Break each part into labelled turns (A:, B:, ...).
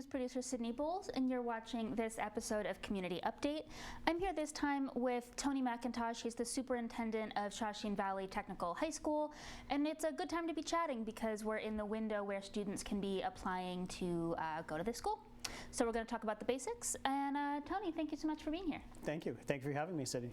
A: news producer Sydney Bowles, and you're watching this episode of Community Update. I'm here this time with Tony McIntosh. He's the superintendent of Shawsheen Valley Technical High School, and it's a good time to be chatting because we're in the window where students can be applying to go to this school. So we're going to talk about the basics, and Tony, thank you so much for being here.
B: Thank you. Thank you for having me, Sydney.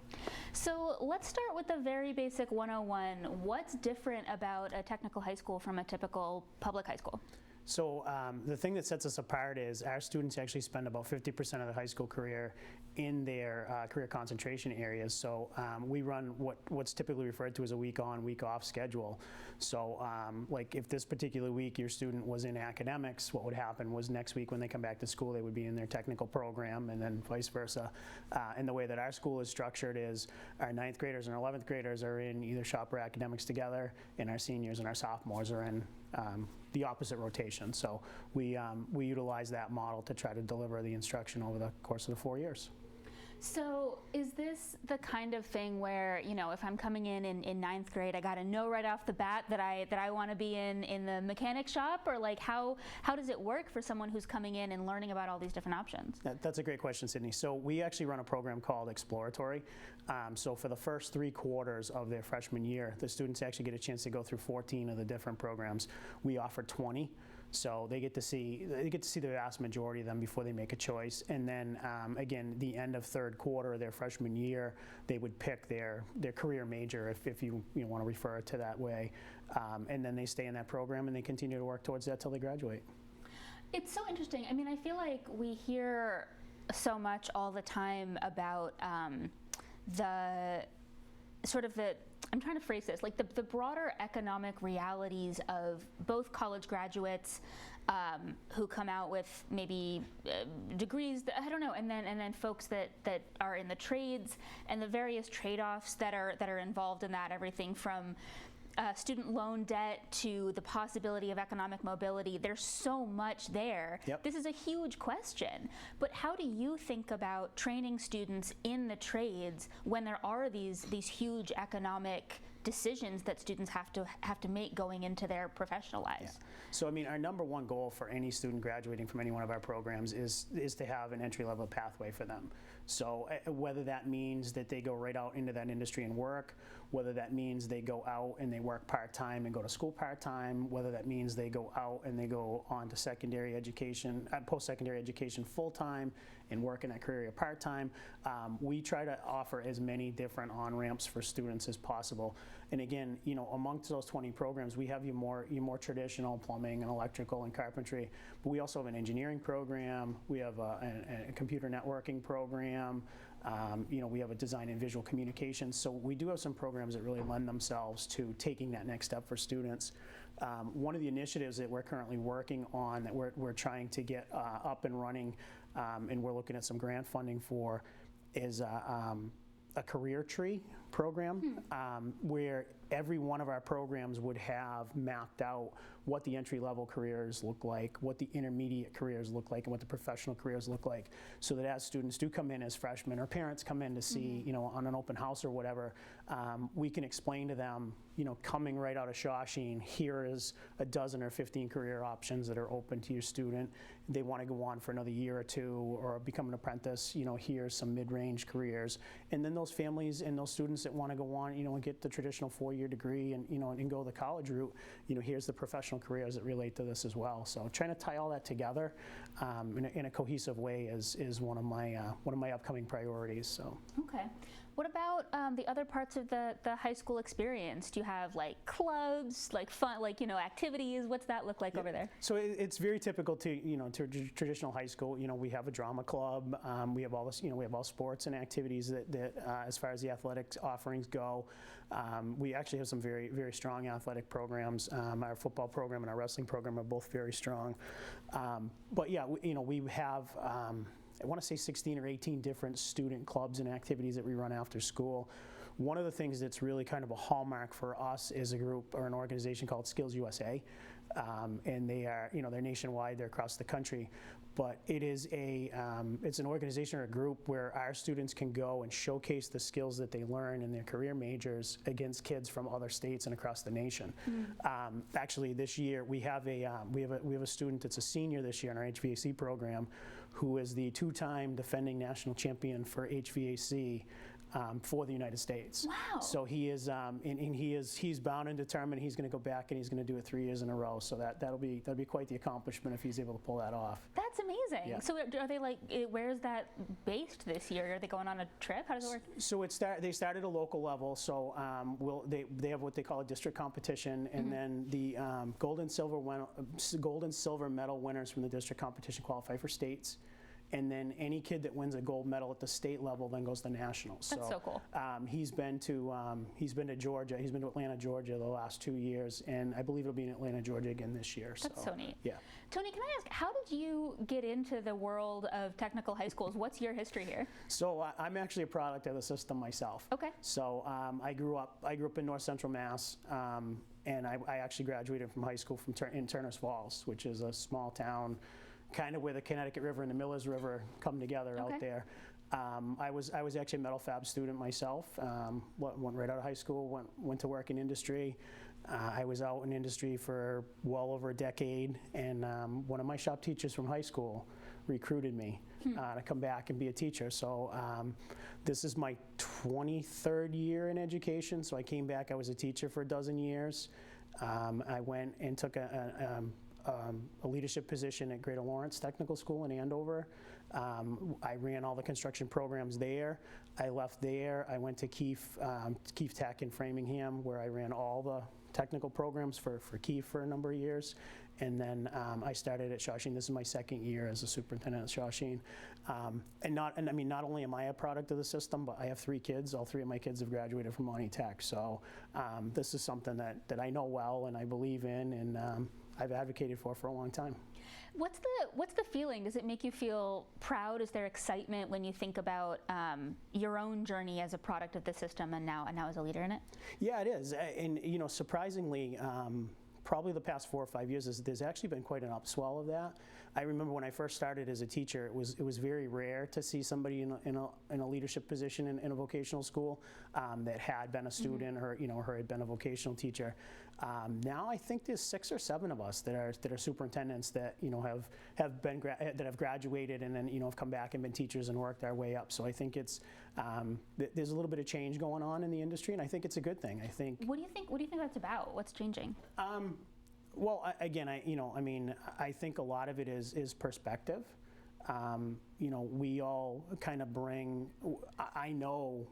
A: So let's start with the very basic 101. What's different about a technical high school from a typical public high school?
B: So the thing that sets us apart is our students actually spend about 50% of their high school career in their career concentration areas. So we run what's typically referred to as a week on, week off schedule. So like if this particular week your student was in academics, what would happen was next week when they come back to school they would be in their technical program, and then vice versa. And the way that our school is structured is our 9th graders and our 11th graders are in either shop or academics together, and our seniors and our sophomores are in the opposite rotation. So we utilize that model to try to deliver the instruction over the course of the 4 years.
A: So is this the kind of thing where, you know, if I'm coming in 9th grade, I got to know right off the bat that I want to be in the mechanic shop, or like how does it work for someone who's coming in and learning about all these different options?
B: That's a great question, Sydney. So we actually run a program called Exploratory. So for the first 3 quarters of their freshman year, the students actually get a chance to go through 14 of the different programs. We offer 20. So they get to see the vast majority of them before they make a choice, and then again, the end of 3rd quarter of their freshman year, they would pick their career major, if you want to refer it to that way, and then they stay in that program and they continue to work towards that till they graduate.
A: It's so interesting. I mean, I feel like we hear so much all the time about I'm trying to phrase this, like the broader economic realities of both college graduates who come out with maybe degrees, I don't know, and then folks that are in the trades, and the various trade-offs that are involved in that, everything from student loan debt to the possibility of economic mobility. There's so much there.
B: Yep.
A: This is a huge question. But how do you think about training students in the trades when there are these huge economic decisions that students have to make going into their professional lives?
B: Yeah. So I mean, our number one goal for any student graduating from any one of our programs is to have an entry-level pathway for them. So whether that means that they go right out into that industry and work, whether that means they go out and they work part-time and go to school part-time, whether that means they go out and they go on to secondary education, post-secondary education full-time and work in that career part-time, we try to offer as many different on-ramps for students as possible. And again, you know, amongst those 20 programs, we have your more traditional plumbing and electrical and carpentry, but we also have an engineering program. We have a computer networking program. You know, we have a design and visual communications. So we do have some programs that really lend themselves to taking that next step for students. One of the initiatives that we're currently working on that we're trying to get up and running, and we're looking at some grant funding for, is a career tree program where every one of our programs would have mapped out what the entry-level careers look like, what the intermediate careers look like, and what the professional careers look like, so that as students do come in as freshmen or parents come in to see, you know, on an open house or whatever, we can explain to them, you know, coming right out of Shawsheen, here is a dozen or 15 career options that are open to your student. They want to go on for another year or 2 or become an apprentice, you know, here's some mid-range careers. And then those families and those students that want to go on, you know, and get the traditional 4-year degree and, you know, and go the college route, you know, here's the professional careers that relate to this as well. So trying to tie all that together in a cohesive way is one of my upcoming priorities. So.
A: Okay. What about the other parts of the high school experience? Do you have like clubs, like fun, like, you know, activities? What's that look like over there?
B: So it's very typical to, you know, to traditional high school. You know, we have a drama club. We have all this, you know, we have all sports and activities that as far as the athletics offerings go. We actually have some very, very strong athletic programs. Our football program and our wrestling program are both very strong. But yeah, you know, we have I want to say 16 or 18 different student clubs and activities that we run after school. One of the things that's really kind of a hallmark for us is a group or an organization called Skills USA. and they are, they're nationwide, they're across the country. But it is it's an organization or a group where our students can go and showcase the skills that they learn in their career majors against kids from other states and across the nation. Actually, this year we have a student that's a senior this year in our HVAC program, who is the 2-time defending national champion for HVAC. For the United States.
A: Wow.
B: So he is, and he's bound and determined he's going to go back and he's going to do it 3 years in a row. So that'll be quite the accomplishment if he's able to pull that off.
A: That's amazing.
B: Yeah.
A: So are they where is that based this year? Are they going on a trip? How does it work?
B: So they started at a local level. So they have what they call a district competition, and then the gold and silver medal winners from the district competition qualify for states. And then any kid that wins a gold medal at the state level then goes to nationals.
A: That's so cool.
B: He's been to Georgia. He's been to Atlanta, Georgia the last 2 years, and I believe it'll be in Atlanta, Georgia again this year.
A: That's so neat.
B: Yeah.
A: Tony, can I ask, how did you get into the world of technical high schools? What's your history here?
B: So I'm actually a product of the system myself.
A: Okay.
B: So I grew up in North Central Mass, and I actually graduated from high school in Turner's Falls, which is a small town, kind of where the Connecticut River and the Millers River come together out there. I was actually a metal fab student myself. Went right out of high school, went to work in industry. I was out in industry for well over a decade, and one of my shop teachers from high school recruited me to come back and be a teacher. So this is my 23rd year in education. So I came back, I was a teacher for a dozen years. I went and took a leadership position at Greater Lawrence Technical School in Andover. I ran all the construction programs there. I left there. I went to Keefe Tech in Framingham, where I ran all the technical programs for Keefe for a number of years. And then I started at Shawsheen. This is my second year as a superintendent at Shawsheen. Not only am I a product of the system, but I have 3 kids. All 3 of my kids have graduated from Monty Tech. So this is something that I know well and I believe in, and I've advocated for a long time.
A: What's the feeling? Does it make you feel proud? Is there excitement when you think about your own journey as a product of the system and now as a leader in it? Yeah,
B: it is. And surprisingly, probably the past 4 or 5 years, there's actually been quite an upswell of that. I remember when I first started as a teacher, it was very rare to see somebody in a leadership position in a vocational school that had been a student or had been a vocational teacher. Now I think there's 6 or 7 of us that are superintendents that have graduated and then have come back and been teachers and worked our way up. So I think it's there's a little bit of change going on in the industry, and I think it's a good thing. I think. What do you think that's about? What's changing? Well, again, I think a lot of it is perspective. We all kind of bring. I know,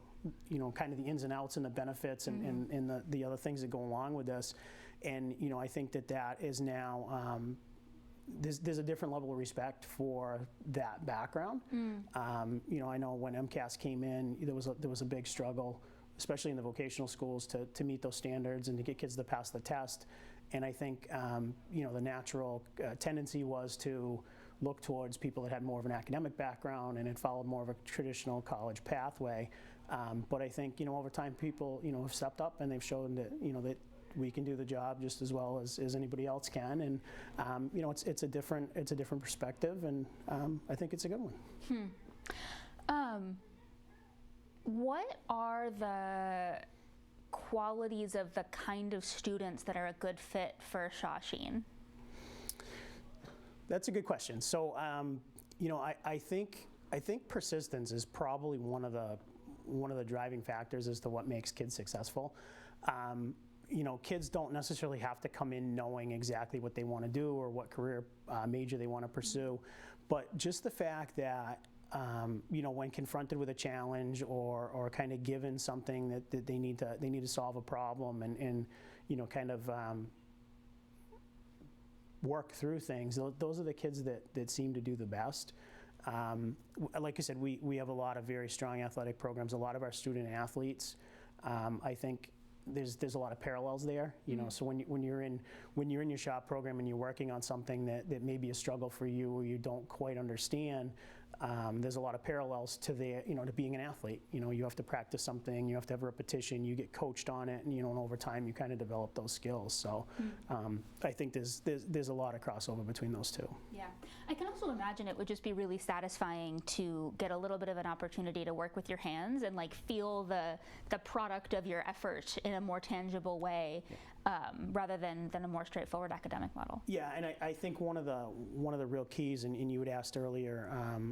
B: kind of the ins and outs and the benefits and the other things that go along with this, and I think that is now. There's a different level of respect for that background. I know when MCAS came in, there was a big struggle, especially in the vocational schools, to meet those standards and to get kids to pass the test. And I think the natural tendency was to look towards people that had more of an academic background and had followed more of a traditional college pathway. But I think over time people have stepped up and they've shown that that we can do the job just as well as anybody else can. And it's a different perspective, and I think it's a good one.
A: What are the qualities of the kind of students that are a good fit for Shawsheen?
B: That's a good question. So, I think persistence is probably one of the driving factors as to what makes kids successful. Kids don't necessarily have to come in knowing exactly what they want to do or what career major they want to pursue, but just the fact that when confronted with a challenge or kind of given something that they need to solve a problem and kind of work through things. Those are the kids that seem to do the best. Like I said, we have a lot of very strong athletic programs. A lot of our student athletes, I think there's a lot of parallels there. So when you're in your shop program and you're working on something that may be a struggle for you or you don't quite understand, there's a lot of parallels to to being an athlete. You have to practice something, you have to have repetition, you get coached on it, and over time you kind of develop those skills. So I think there's a lot of crossover between those two.
A: Yeah, I can also imagine it would just be really satisfying to get a little bit of an opportunity to work with your hands and like feel the product of your effort in a more tangible way, rather than a more straightforward academic model.
B: Yeah, and I think one of the real keys, and you had asked earlier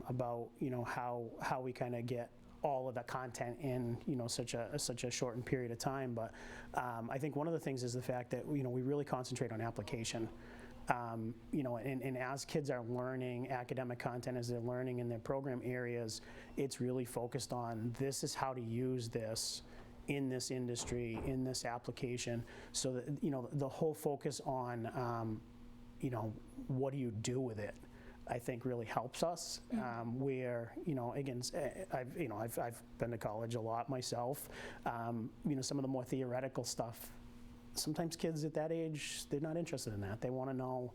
B: about how we kind of get all of the content in such a shortened period of time, but I think one of the things is the fact that we really concentrate on application. And as kids are learning academic content, as they're learning in their program areas, it's really focused on this is how to use this in this industry, in this application, so that the whole focus on what do you do with it, I think really helps us. Where again, I've been to college a lot myself. Some of the more theoretical stuff, sometimes kids at that age, they're not interested in that. They want to know,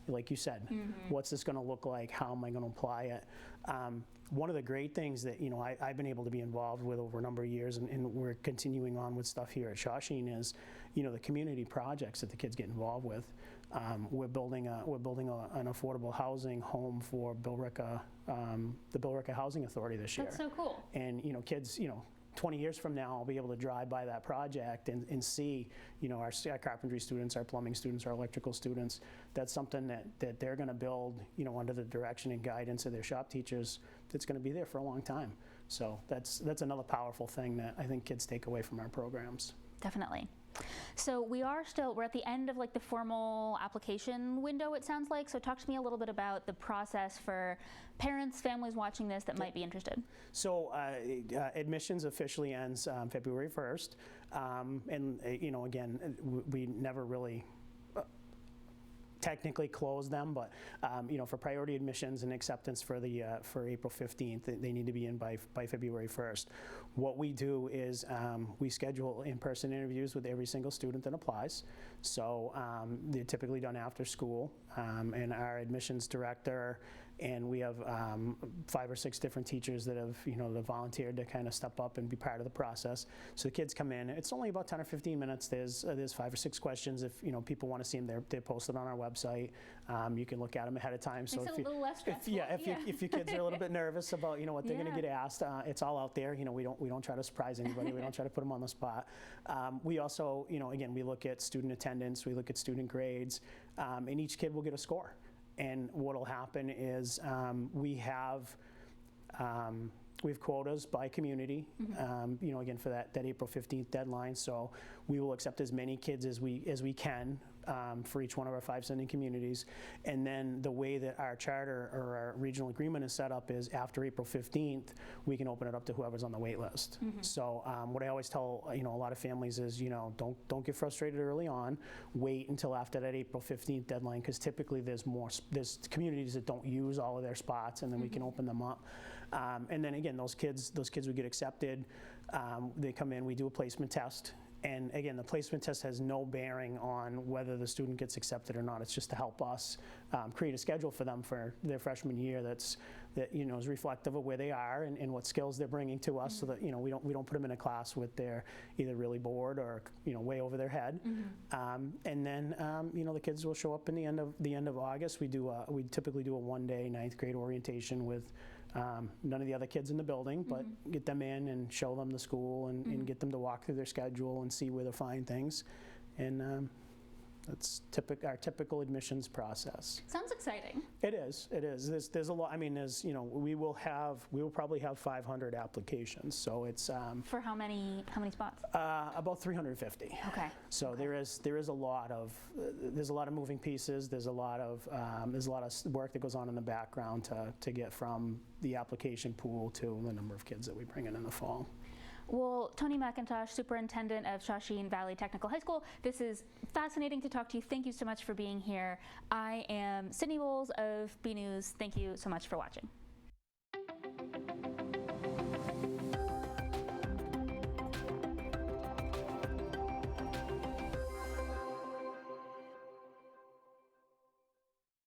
B: like you said, what's this going to look like? How am I going to apply it? One of the great things that I've been able to be involved with over a number of years, and we're continuing on with stuff here at Shawsheen, is the community projects that the kids get involved with. We're building an affordable housing home for the Billerica Housing Authority this year.
A: That's so cool.
B: And kids, 20 years from now, I'll be able to drive by that project and see, our carpentry students, our plumbing students, our electrical students. That's something that they're going to build, under the direction and guidance of their shop teachers. That's going to be there for a long time. So that's another powerful thing that I think kids take away from our programs.
A: Definitely. So we're at the end of like the formal application window, it sounds like. So talk to me a little bit about the process for parents, families watching this that might be interested.
B: So admissions officially ends February 1st. And again, we never really technically close them, but for priority admissions and acceptance for April 15th, they need to be in by February 1st. What we do is we schedule in-person interviews with every single student that applies. So they're typically done after school, and our admissions director, and we have 5 or 6 different teachers that have volunteered to kind of step up and be part of the process. So the kids come in. It's only about 10 or 15 minutes. There's 5 or 6 questions. If people want to see them, they're posted on our website. You can look at them ahead of time. So
A: Makes it a little less stressful.
B: If your kids are a little bit nervous about what they're going to get asked, it's all out there. We don't try to surprise anybody. We don't try to put them on the spot. We also again, we look at student attendance. We look at student grades, and each kid will get a score. And what will happen is we have quotas by community, again for that April 15th deadline. So we will accept as many kids as we can for each one of our 5 sending communities. And then the way that our charter or our regional agreement is set up is after April 15th, we can open it up to whoever's on the wait list. So what I always tell a lot of families is don't get frustrated early on. Wait until after that April 15th deadline, because typically there's communities that don't use all of their spots, and then we can open them up. And then again, those kids would get accepted. They come in, we do a placement test. And again, the placement test has no bearing on whether the student gets accepted or not. It's just to help us create a schedule for them for their freshman year that is reflective of where they are and what skills they're bringing to us, so that we don't put them in a class with they're either really bored or way over their head. And then the kids will show up in the end of August. We typically do a 1-day 9th grade orientation with none of the other kids in the building, but get them in and show them the school and get them to walk through their schedule and see where they'll find things. And that's our typical admissions process.
A: Sounds exciting.
B: It is. There's a lot. I mean, we will probably have 500 applications. So it's
A: for how many spots?
B: About 350.
A: Okay.
B: So there is a lot of moving pieces. There's a lot of work that goes on in the background to get from the application pool to the number of kids that we bring in the fall.
A: Well, Tony McIntosh, Superintendent of Shawsheen Valley Technical High School, this is fascinating to talk to you. Thank you so much for being here. I am Sydney Bowles of B News. Thank you so much for watching.